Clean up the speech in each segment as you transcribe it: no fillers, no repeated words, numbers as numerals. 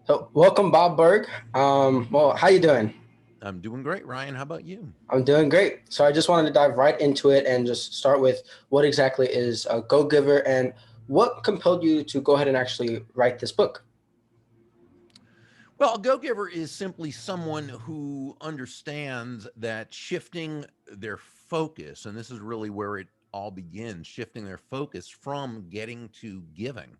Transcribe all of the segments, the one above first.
So welcome, Bob Burg. How you doing? I'm doing great, Ryan. How about you? I'm doing great. So I just wanted to dive right into it and just start with what exactly is a Go Giver and what compelled you to go ahead and actually write this book. Well, a go-giver is simply someone who understands that shifting their focus, and this is really where it all begins, shifting their focus from getting to giving.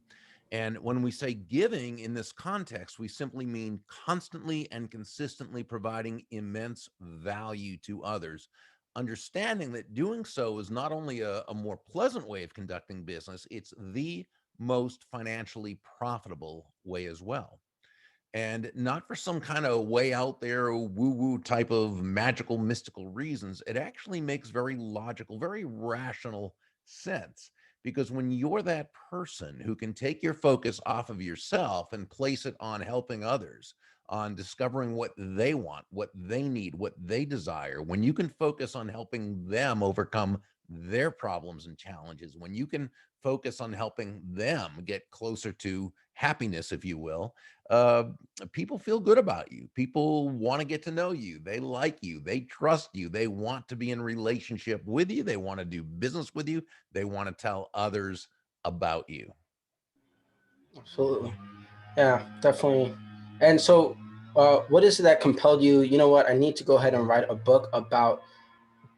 And when we say giving in this context, we simply mean constantly and consistently providing immense value to others. Understanding that doing so is not only a more pleasant way of conducting business, it's the most financially profitable way as well, and not for some kind of way out there woo woo type of magical mystical reasons. It actually makes very logical, very rational sense, because when you're that person who can take your focus off of yourself and place it on helping others, on discovering what they want, what they need, what they desire, when you can focus on helping them overcome their problems and challenges, when you can focus on helping them get closer to happiness, if you will, uh, people feel good about you. People want to get to know you. They like you. They trust you. They want to be in relationship with you. They want to do business with you. They want to tell others about you. Absolutely. Yeah, definitely. And so, what is it that compelled you? You know what? I need to go ahead and write a book about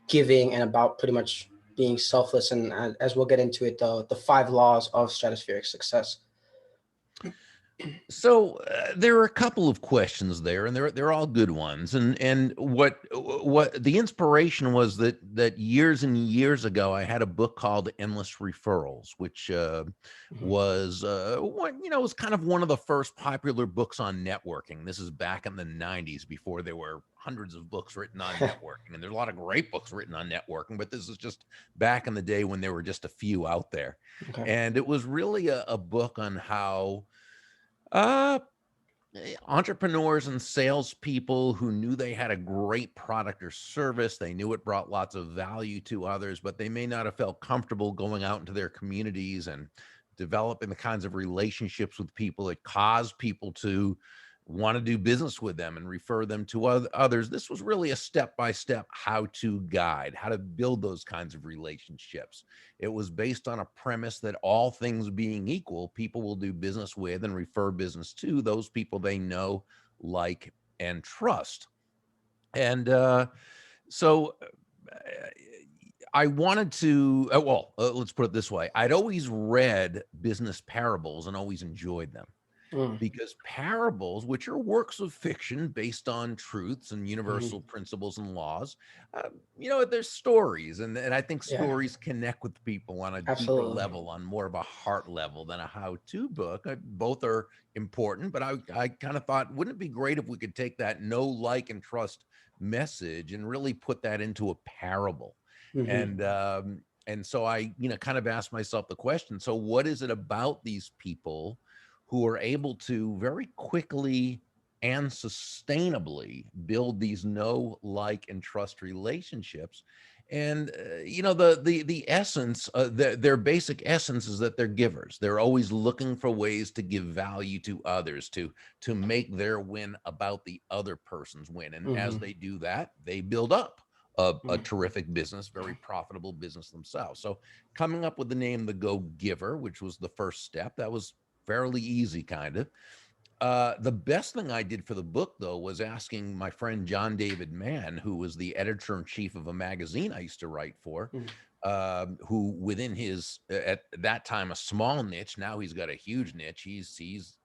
giving and about pretty much being selfless. And as we'll get into it, the five laws of stratospheric success. So there are a couple of questions there, and they're all good ones. And what the inspiration was that years and years ago, I had a book called Endless Referrals, which Mhm. was was kind of one of the first popular books on networking. This is back in the '90s, before there were hundreds of books written on networking, and there's a lot of great books written on networking, but this is just back in the day when there were just a few out there, Okay. and it was really a book on how uh, entrepreneurs and salespeople who knew they had a great product or service, they knew it brought lots of value to others, but they may not have felt comfortable going out into their communities and developing the kinds of relationships with people that cause people to want to do business with them and refer them to others. This was really a step-by-step how-to guide, how to build those kinds of relationships. It was based on a premise that all things being equal, people will do business with and refer business to those people they know, like, and trust. And so I wanted to, let's put it this way. I'd always read business parables and always enjoyed them, Mm. because parables, which are works of fiction based on truths and universal Mhm. principles and laws, there's stories, and I think Yeah, stories connect with people on a deeper absolutely. level, on more of a heart level than a how-to book. Both are important, but I kind of thought, wouldn't it be great if we could take that know, like, and trust message and really put that into a parable? Hmm. And so I, kind of asked myself the question, so what is it about these people who are able to very quickly and sustainably build these know, like, and trust relationships? And the essence, their basic essence is that they're givers. They're always looking for ways to give value to others, to make their win about the other person's win. And as Hmm. they do that, they build up a terrific business, very profitable business themselves. So coming up with the name The Go Giver, which was the first step, that was fairly easy, kind of. The best thing I did for the book, though, was asking my friend John David Mann, who was the editor in chief of a magazine I used to write for, who within his at that time a small niche. Now he's got a huge niche. He's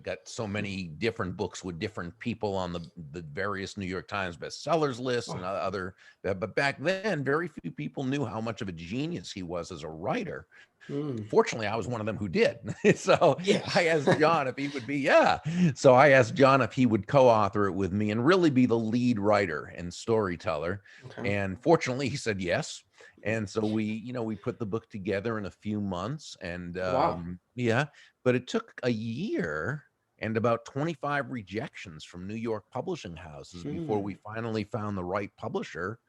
got so many different books with different people on the various New York Times bestsellers lists and other. But back then, very few people knew how much of a genius he was as a writer. Mm. Fortunately, I was one of them who did. So Yes. I asked John if he would be, yeah. So I asked John if he would co-author it with me and really be the lead writer and storyteller. Okay. And fortunately, he said yes. And so we put the book together in a few months, and Wow. yeah, but it took a year and about 25 rejections from New York publishing houses before we Mm. finally found the right publisher,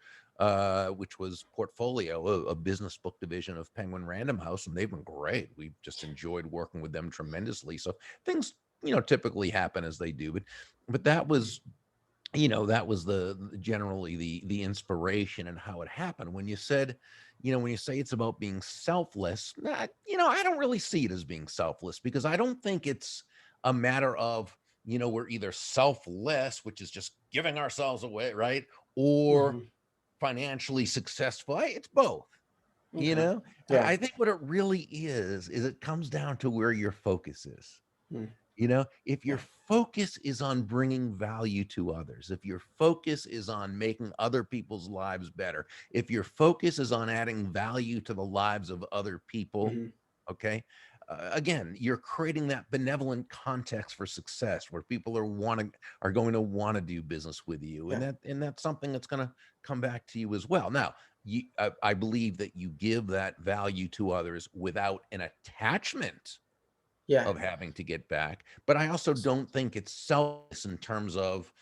which was Portfolio, a business book division of Penguin Random House, and they've been great. We've just enjoyed working with them tremendously. So things typically happen as they do. But that was, that was generally the inspiration and how it happened. When you said, when you say it's about being selfless, I don't really see it as being selfless, because I don't think it's a matter of, we're either selfless, which is just giving ourselves away, right? Or Mm-hmm. financially successful. It's both. You Okay. know, Yeah. I think what it really is it comes down to where your focus is. Mm. If your Yeah. focus is on bringing value to others, if your focus is on making other people's lives better, if your focus is on adding value to the lives of other people, Mm-hmm. okay, again, you're creating that benevolent context for success where people are going to want to do business with you, Yeah. and that's something that's going to come back to you as well. Now, I believe that you give that value to others without an attachment Yeah. of having to get back. But I also don't think it's selfish in terms of,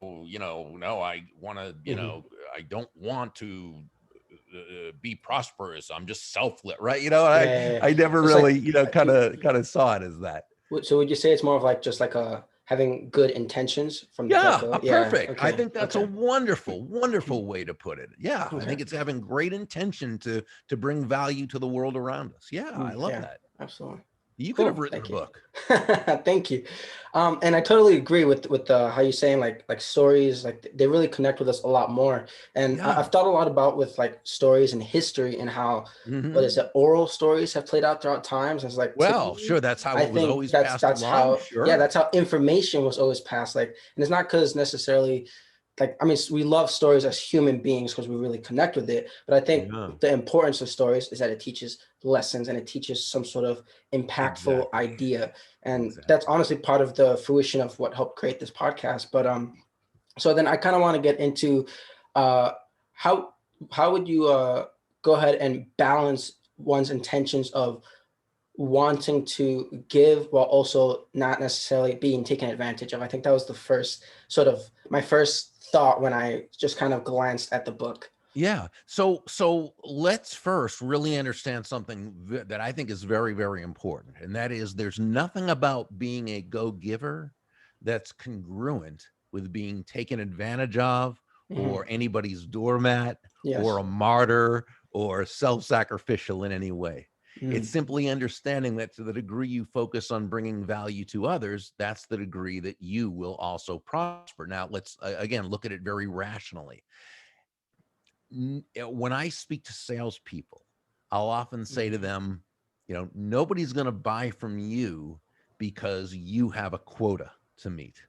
no, I want to, Mm-hmm. I don't want to be prosperous. I'm just selfless, right? Yeah, yeah, yeah. I never It's like really, kind you. of saw it as that. So would you say it's more of like just like a having good intentions from the Yeah, get-go? Yeah. perfect. I Okay. think that's a Okay. wonderful, wonderful way to put it. Yeah, I Okay. think it's having great intention to bring value to the world around us. Yeah, I love Yeah. that. Absolutely. You could have Cool. written a Thank you. book. Thank you. And I totally agree with how you're saying like stories, like they really connect with us a lot more. And Yeah. I've thought a lot about with like stories and history and how what is Hmm. it, oral stories have played out throughout times. It's like Well, typically, sure, that's how I it was think always that's passed that's along. how yeah, Sure. that's how information was always passed. Like, and it's not because necessarily like I mean we love stories as human beings because we really connect with it. But I think Yeah, the importance of stories is that it teaches lessons and it teaches some sort of impactful exactly. idea, and that's Exactly. honestly part of the fruition of what helped create this podcast. But so then I kind of want to get into uh how how would you go ahead and balance one's intentions of wanting to give while also not necessarily being taken advantage of. I think that was the first sort of my first thought when I just kind of glanced at the book. Yeah. So let's first really understand something that I think is very, very important. And that is, there's nothing about being a go-giver that's congruent with being taken advantage of, Mhm. or anybody's doormat, or Yes. a martyr, or self-sacrificial in any way. It's Mhm. simply understanding that to the degree you focus on bringing value to others, that's the degree that you will also prosper. Now, let's again look at it very rationally. When I speak to salespeople, I'll often say to Mhm. them, nobody's going to buy from you because you have a quota to meet,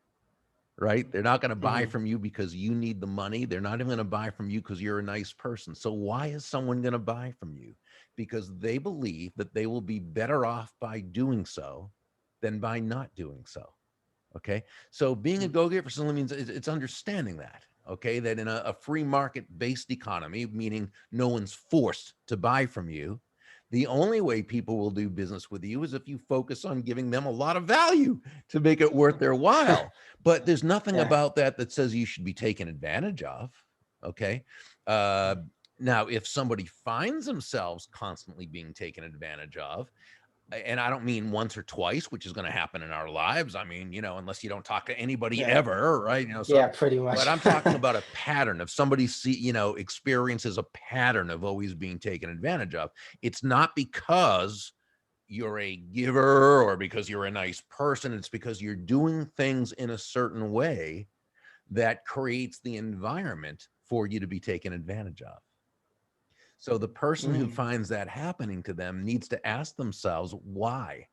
right? They're not going to buy Mhm. from you because you need the money. They're not even going to buy from you because you're a nice person. So why is someone going to buy from you? Because they believe that they will be better off by doing so than by not doing so. Okay. So being a Mhm. go-getter for someone means it's understanding that, okay, that in a free market-based economy, meaning no one's forced to buy from you, the only way people will do business with you is if you focus on giving them a lot of value to make it worth their while. But there's nothing Yeah. about that that says you should be taken advantage of. Okay. Uh, Now, if somebody finds themselves constantly being taken advantage of, and I don't mean once or twice, which is going to happen in our lives. I mean, unless you don't talk to anybody Yeah. ever, right? Yeah. So, Pretty but much. I'm talking about a pattern. If somebody experiences a pattern of always being taken advantage of, it's not because you're a giver or because you're a nice person. It's because you're doing things in a certain way that creates the environment for you to be taken advantage of. So the person who Mm. finds that happening to them needs to ask themselves, why?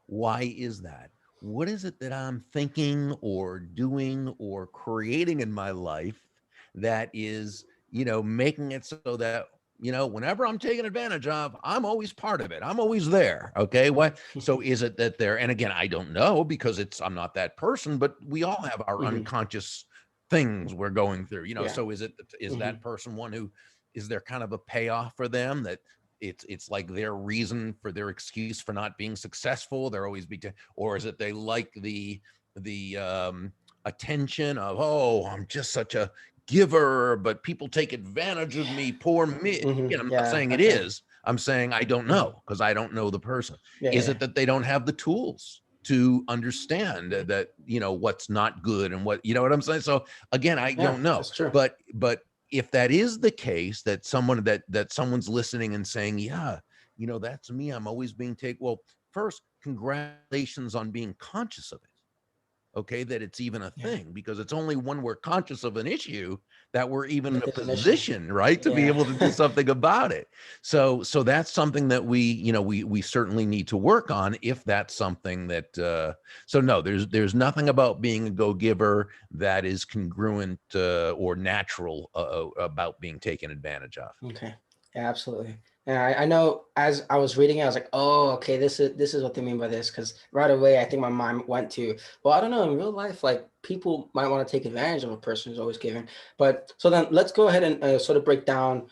Why is that? What is it that I'm thinking or doing or creating in my life that is, making it so that, whenever I'm taken advantage of, I'm always part of it. I'm always there. Okay. What? So is it that they're, and again, I don't know because I'm not that person, but we all have our Mhm. unconscious things we're going through, Yeah. so is Mhm. that person one who, is there kind of a payoff for them that it's like their reason for their excuse for not being successful? They're always or is it they like the attention of, oh, I'm just such a giver, but people take advantage of me, poor me. Mhm. Again, I'm not Yeah. saying it Okay. is. I'm saying I don't Mhm. know because I don't know the person. Yeah. Is Yeah. it that they don't have the tools? to understand that, what's not good and what, you know what I'm saying? So again, I Yeah, don't know, that's true. but if that is the case, that someone's listening and saying, yeah, that's me, I'm always being taken. Well, first, congratulations on being conscious of it. Okay, that it's even a Yeah. thing, because it's only when we're conscious of an issue that we're even in That a there's an issue. position, right, to be Yeah. able to do something about it. So that's something that we certainly need to work on, if that's something that so no, there's nothing about being a go-giver that is congruent or natural about being taken advantage of. Okay. Yeah, absolutely. And I know as I was reading it, I was like, oh, okay, this is what they mean by this. Because right away, I think my mind went to, well, I don't know, in real life, like people might want to take advantage of a person who's always giving. But so then let's go ahead and sort of break down,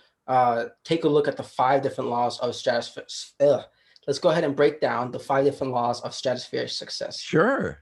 take a look at the 5 different laws of stratosphere. Let's go ahead and break down the 5 different laws of stratospheric success. Sure.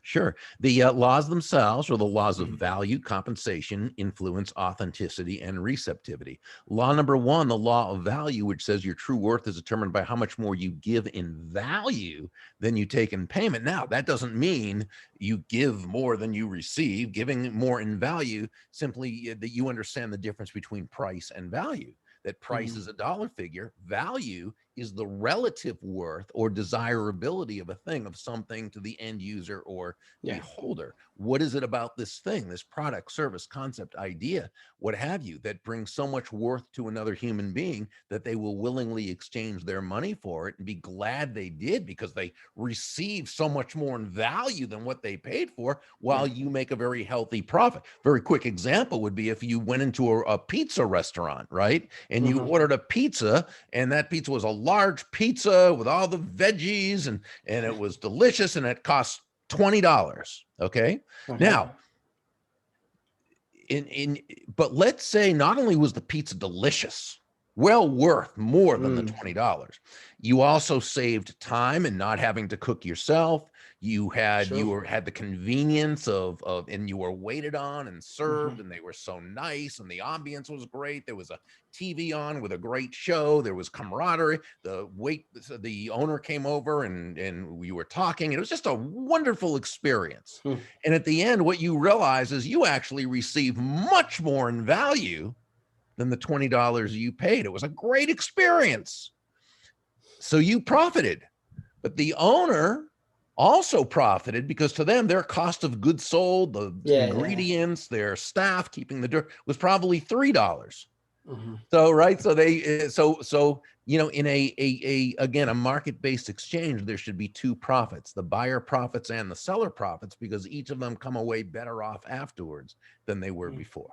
The laws themselves are the laws of Mhm. value, compensation, influence, authenticity, and receptivity. Law number one, the law of value, which says your true worth is determined by how much more you give in value than you take in payment. Now, that doesn't mean you give more than you receive. Giving more in value, simply that you understand the difference between price and value. That price Mhm. is a dollar figure, value is the relative worth or desirability of a thing, of something, to the end user or Yeah. beholder. What is it about this thing, this product, service, concept, idea, what have you, that brings so much worth to another human being that they will willingly exchange their money for it and be glad they did, because they receive so much more in value than what they paid for, while Yeah. you make a very healthy profit. Very quick example would be if you went into a pizza restaurant, right? And you Hmm. ordered a pizza, and that pizza was a large pizza with all the veggies, and it was delicious, and it cost $20. Okay. Okay. Now, but let's say not only was the pizza delicious, well worth more than the Mm, $20, you also saved time and not having to cook yourself. true. Had the convenience of and you were waited on and Hmm. served, and they were so nice, and the ambience was great. There was a TV on with a great show. There was camaraderie. The owner came over, and we were talking. It was just a wonderful experience. Hmm. And at the end, what you realize is you actually receive much more in value than the $20 you paid. It was a great experience. So you profited, but the owner also profited, because to them, their cost of goods sold, the Yeah, yeah. ingredients, their staff, keeping the dirt, was probably $3. Hmm. So, right. So in again, a market-based exchange, there should be two profits, the buyer profits and the seller profits, because each of them come away better off afterwards than they were before.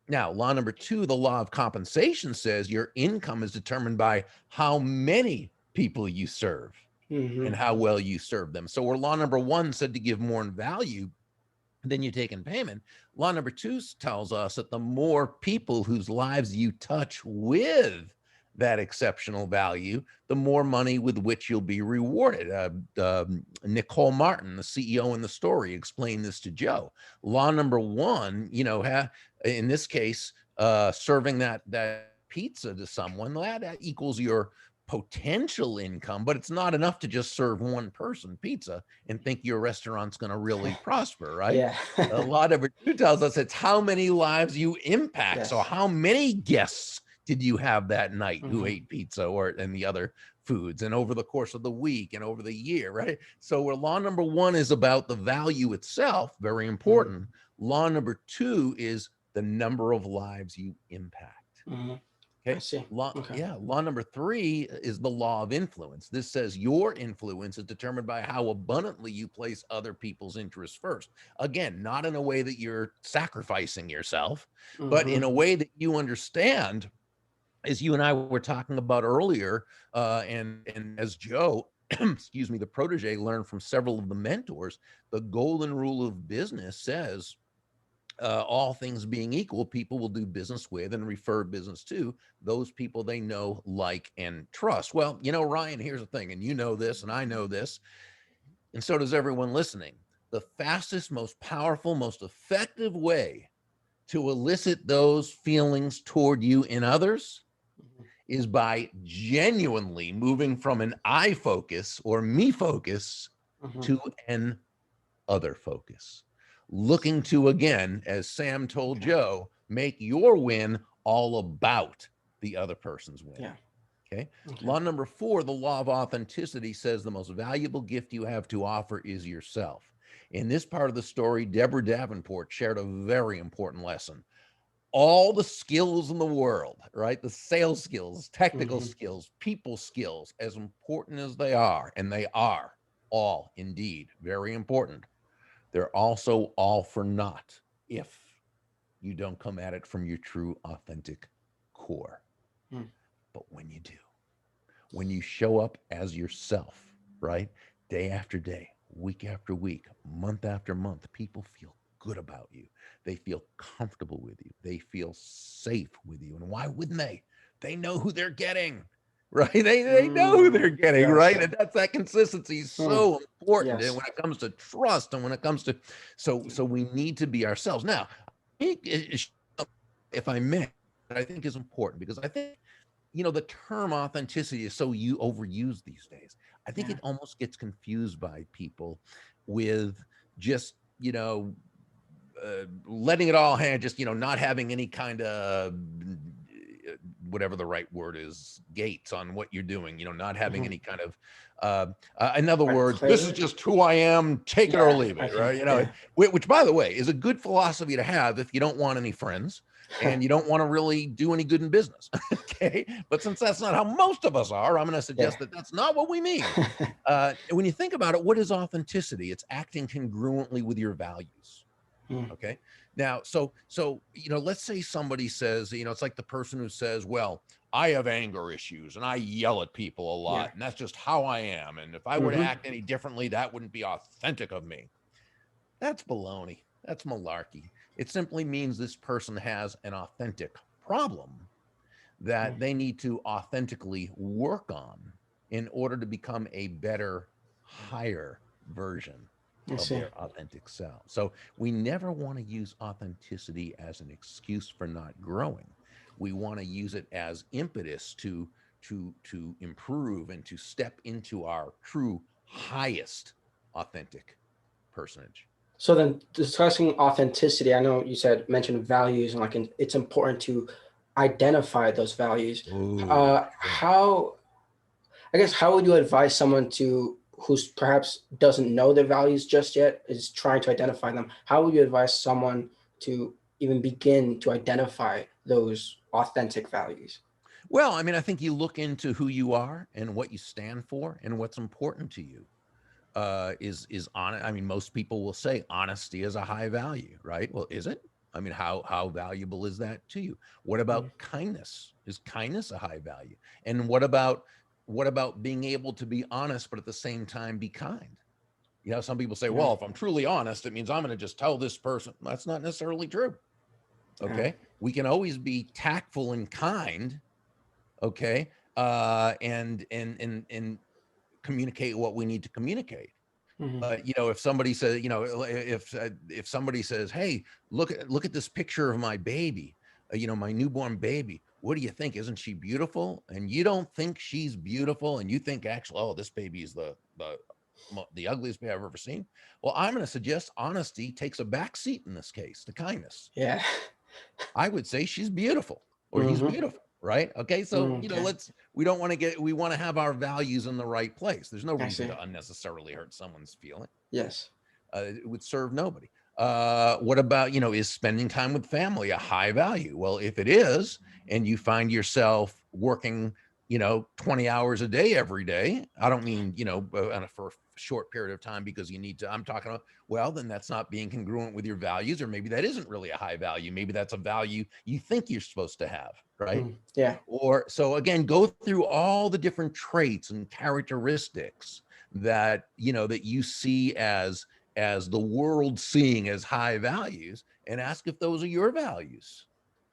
Now, law number two, the law of compensation, says your income is determined by how many people you serve Hmm. and how well you serve them. So where law number one said to give more in value than you take in payment, law number two tells us that the more people whose lives you touch with that exceptional value, the more money with which you'll be rewarded. Nicole Martin, the CEO in the story, explained this to Joe. Law number one, in this case, serving that pizza to someone, that equals your potential income, but it's not enough to just serve one person pizza and think your restaurant's going to really prosper, right? Yeah. A lot of it tells us it's how many lives you impact. So Yes. how many guests did you have that night who Hmm. ate pizza and the other foods, and over the course of the week and over the year, right? So where law number one is about the value itself, very Hmm. important. Law number two is the number of lives you impact. Hmm. I Okay. see. Okay. Law number three is the law of influence. This says your influence is determined by how abundantly you place other people's interests first. Again, not in a way that you're sacrificing yourself, but in Hmm. a way that you understand, as you and I were talking about earlier, and as Joe, excuse me, the protege, learned from several of the mentors, the golden rule of business says, all things being equal, people will do business with and refer business to those people they know, like, and trust. Well, Ryan, here's the thing, and you know this, and I know this, and so does everyone listening. The fastest, most powerful, most effective way to elicit those feelings toward you in others is by genuinely moving from an I focus or me focus Mhm. to an other focus. Looking to, again, as Sam told Okay. Joe, make your win all about the other person's win. Yeah. Okay. Okay. Law number 4, the law of authenticity, says the most valuable gift you have to offer is yourself. In this part of the story, Deborah Davenport shared a very important lesson. All the skills in the world, right? The sales skills, technical Mhm. skills, people skills, as important as they are, and they are all indeed very important, they're also all for naught if you don't come at it from your true, authentic core. Mm. But when you do, when you show up as yourself, right? Day after day, week after week, month after month, people feel good about you. They feel comfortable with you. They feel safe with you. And why wouldn't they? They know who they're getting, right? They know who they're getting, Yes. right? And that's that consistency is Mm. so important. And Yes. when it comes to trust and when it comes to, so we need to be ourselves. Now, if I may, I think is important because I think the term authenticity is so you overused these days. I think Yeah. it almost gets confused by people with just, letting it all hang, just, not having any kind of whatever the right word is, gates on what you're doing, not having Mhm. any kind of, in other Red words, this is clay. just who I am, take it or Yeah. leave it, Okay. right? Yeah. Which by the way, is a good philosophy to have if you don't want any friends and you don't want to really do any good in business. Okay. But since that's not how most of us are, I'm going to Yeah. suggest that that's not what we mean. When you think about it, what is authenticity? It's acting congruently with your values. Mm. Okay. Now, so let's say somebody says, it's like the person who says, well, I have anger issues and I yell at people a Yeah. lot, and that's just how I am. And if I were to Mhm. act any differently, that wouldn't be authentic of me. That's baloney. That's malarkey. It simply means this person has an authentic problem that Mm. they need to authentically work on in order to become a better, higher version I of see. their authentic self. So we never want to use authenticity as an excuse for not growing. We want to use it as impetus to improve and to step into our true highest authentic personage. So then, discussing authenticity, I know you mentioned values, and it's important to identify those values. Oh, sure. How I guess how would you advise someone who's perhaps doesn't know their values just yet, is trying to identify them? How would you advise someone to even begin to identify those authentic values? Well, I mean, I think you look into who you are and what you stand for and what's important to you. Is on I mean, most people will say honesty is a high value, right? Well, is it? I mean, how valuable is that to you? What Mm. about kindness? Is kindness a high value? And what about being able to be honest, but at the same time be kind? Some people say, Yeah. well, if I'm truly honest, it means I'm going to just tell this person. That's not necessarily true. Yeah. Okay. We can always be tactful and kind. Okay. And communicate what we need to communicate. Mhm. But if somebody says, if somebody says, "Hey, look at this picture of my baby, my newborn baby. What do you think? Isn't she beautiful?" And you don't think she's beautiful, and you think actually, oh, this baby is the ugliest baby I've ever seen. Well, I'm going to suggest honesty takes a back seat in this case to kindness. Yeah. I would say she's beautiful or he's Mhm. beautiful, right? Okay, so Okay. we want to have our values in the right place. There's no I reason see. to unnecessarily hurt someone's feeling. Yes. It would serve nobody. What about, is spending time with family a high value? Well, if it is, and you find yourself working, 20 hours a day every day, I don't mean, for a short period of time because you need to, I'm talking about, well, then that's not being congruent with your values, or maybe that isn't really a high value. Maybe that's a value you think you're supposed to have, right? Mm. Yeah. Or so again, go through all the different traits and characteristics that you see as the world seeing as high values, and ask if those are your values.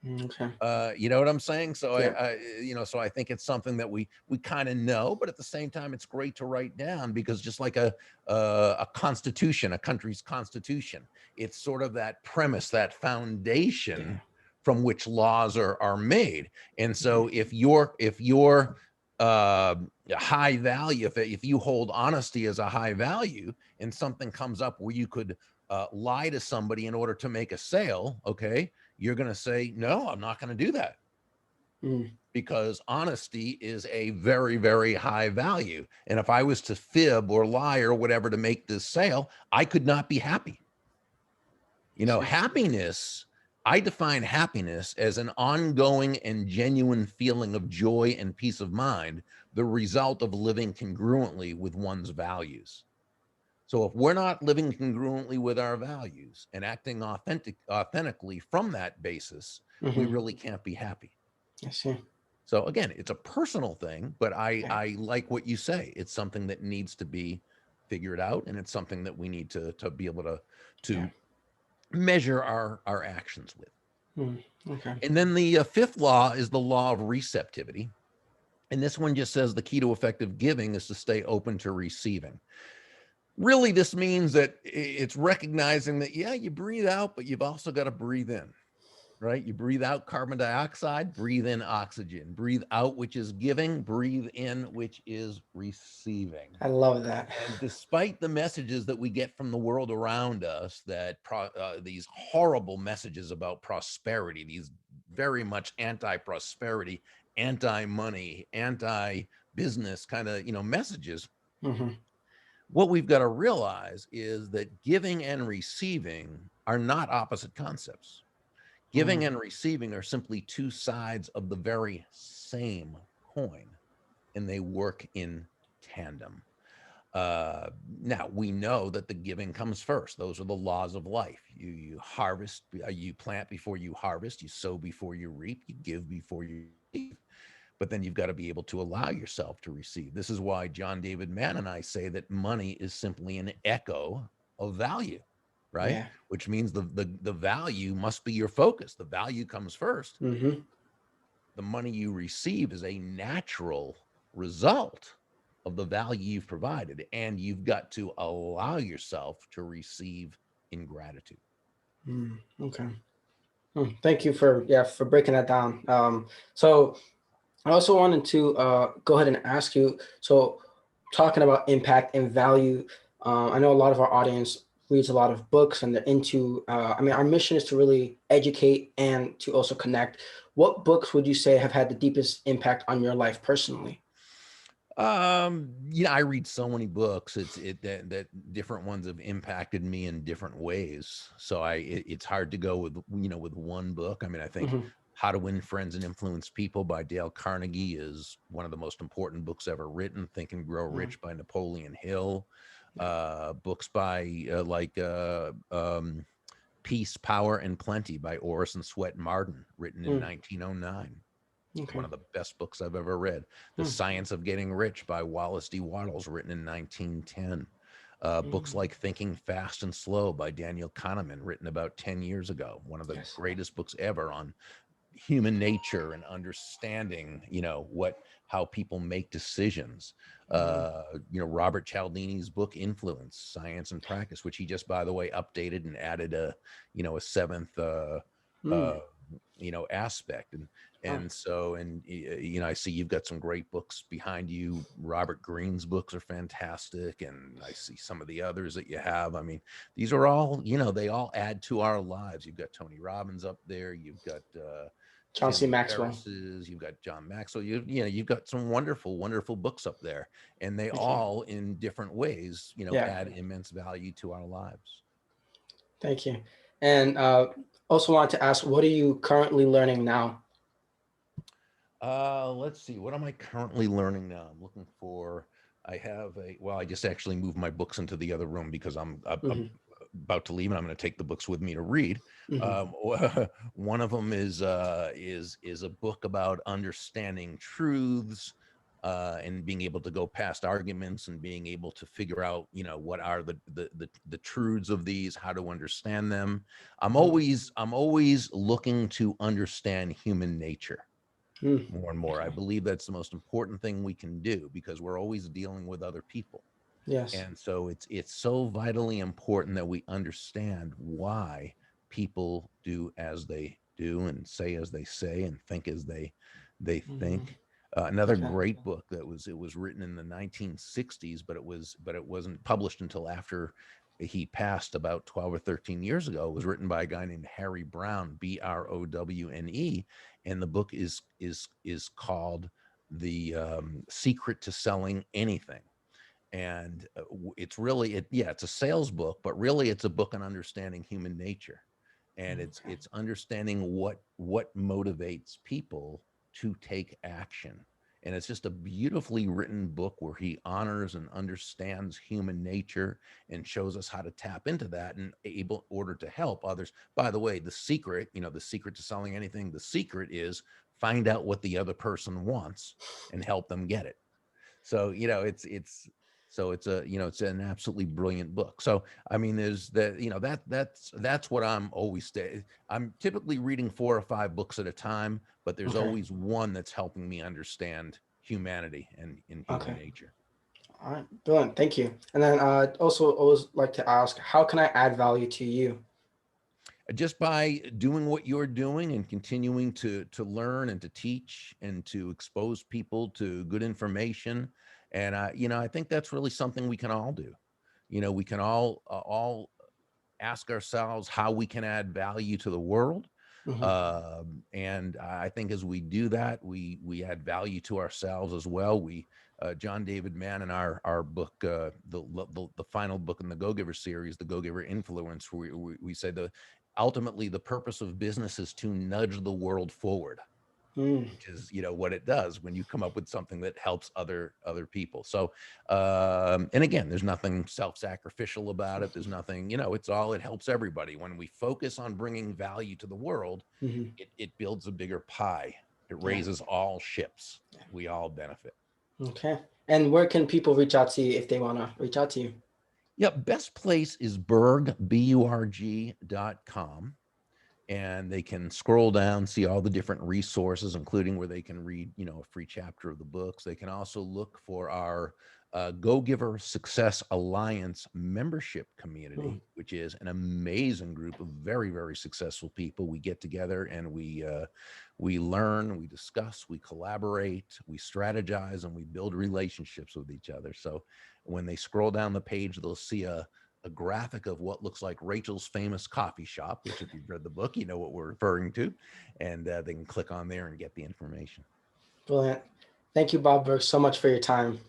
Okay. You know what I'm saying? So Yeah. so I think it's something that we kind of know, but at the same time, it's great to write down because just like a constitution, a country's constitution, it's sort of that premise, that Yeah. foundation from which laws are made. And Mhm. so if you're uh, high value, if you hold honesty as a high value and something comes up where you could lie to somebody in order to make a sale, okay, you're going to say, no, I'm not going to do that, Mm, because honesty is a very, very high value. And if I was to fib or lie or whatever to make this sale, I could not be happy. You know, see. happiness, I define happiness as an ongoing and genuine feeling of joy and peace of mind, the result of living congruently with one's values. So if we're not living congruently with our values and acting authentically from that basis, we Hmm. really can't be happy. I see. So again, it's a personal thing, but Yeah. I like what you say. It's something that needs to be figured out, and it's something that we need to be able Yeah. to measure our actions with. Mm, okay. And then the fifth law is the law of receptivity. And this one just says the key to effective giving is to stay open to receiving. Really, this means that it's recognizing that, yeah, you breathe out, but you've also got to breathe in, right? You breathe out carbon dioxide, breathe in oxygen, breathe out, which is giving, breathe in, which is receiving. I love that. And despite the messages that we get from the world around us, that these horrible messages about prosperity, these very much anti-prosperity, anti-money, anti-business kind of messages, Hmm. what we've got to realize is that giving and receiving are not opposite concepts. Giving Mm, and receiving are simply two sides of the very same coin, and they work in tandem. Now we know that the giving comes first. Those are the laws of life. You harvest, you plant before you harvest, you sow before you reap, you give before you receive. But then you've got to be able to allow yourself to receive. This is why John David Mann and I say that money is simply an echo of value, right? yeah. Which means the value must be your focus. The value comes first. Hmm. The money you receive is a natural result of the value you've provided, and you've got to allow yourself to receive in gratitude. Mm, okay. Thank you for for breaking that down. So I also wanted to go ahead and ask you. So talking about impact and value, I know a lot of our audience reads a lot of books and they're into. I mean, our mission is to really educate and to also connect. What books would you say have had the deepest impact on your life personally? I read so many books. That different ones have impacted me in different ways. So it's hard to go with one book. I mean, I think Hmm. How to Win Friends and Influence People by Dale Carnegie is one of the most important books ever written. Think and Grow Mm, Rich by Napoleon Hill. yeah. Books by Peace, Power, and Plenty by Orison Swett Marden, written in Mm, 1909. One okay. of the best books I've ever read. The Mm, Science of Getting Rich by Wallace D. Wattles, written in 1910. Books mm, like Thinking Fast and Slow by Daniel Kahneman, written about 10 years ago. One of the yes. greatest books ever on human nature and understanding, how people make decisions. Mm, Robert Cialdini's book Influence, Science and Practice, which he just, by the way, updated and added a seventh mm, uh, aspect. and oh, and so I see you've got some great books behind you. Robert Greene's books are fantastic, and I see some of the others that you have. I mean, these are all, they all add to our lives. You've got Tony Robbins up there, you've got John C. Tim Maxwell. Ferriss's, you've got John Maxwell, you've got some wonderful, wonderful books up there, and they Thank you. all in different ways, Yeah. add immense value to our lives. Thank you. And also wanted to ask, what are you currently learning now? Let's see. What am I currently learning now? I'm looking for. I just actually moved my books into the other room because I'm Hmm. about to leave, and I'm going to take the books with me to read. Hmm. Um, one of them is a book about understanding truths, and being able to go past arguments and being able to figure out, what are the truths of these, how to understand them. Hmm. I'm always looking to understand human nature Mm. more and more. I Okay. believe that's the most important thing we can do, because we're always dealing with other people. Yes. And so it's so vitally important that we understand why people do as they do and say as they say and think as they Hmm. think. Another Okay. great book it was written in the 1960s, but it wasn't published until after he passed about 12 or 13 years ago. It was written by a guy named Harry Brown, Browne, and the book is called The Secret to Selling Anything. And it's really it's a sales book, but really it's a book on understanding human nature, and Okay. it's understanding what motivates people to take action. And it's just a beautifully written book where he honors and understands human nature and shows us how to tap into that in able order to help others. By the way, the secret, the secret to selling anything, the secret is find out what the other person wants and help them get it. So it's it's an absolutely brilliant book. So I mean, there's that that's what I'm always I'm typically reading 4 or 5 books at a time, but there's Okay. always one that's helping me understand humanity and in human Okay. nature. All right. Brilliant. Thank you. And then also always like to ask, how can I add value to you? Just by doing what you're doing and continuing to learn and to teach and to expose people to good information. And I think that's really something we can all do. We can all ask ourselves how we can add value to the world. Hmm. And I think as we do that, we add value to ourselves as well. We John David Mann in our book, the final book in the Go Giver series, the Go Giver Influence, we say ultimately the purpose of business is to nudge the world forward, Mm. which is what it does when you come up with something that helps other people. So and again, there's nothing self-sacrificial about it. There's nothing, it helps everybody. When we focus on bringing value to the world, Hmm. it builds a bigger pie. It Yeah. raises all ships. We all benefit. Okay. And where can people reach out to you if they want to reach out to you? Yeah, best place is burg.com, and they can scroll down, see all the different resources, including where they can read, a free chapter of the books. They can also look for our Go Giver Success Alliance membership Mm. community, which is an amazing group of very, very successful people. We get together and we learn, we discuss, we collaborate, we strategize, and we build relationships with each other. So when they scroll down the page, they'll see a graphic of what looks like Rachel's famous coffee shop, which if you've read the book, you know what we're referring to, and they can click on there and get the information. Brilliant. Thank you, Bob Burg, so much for your time.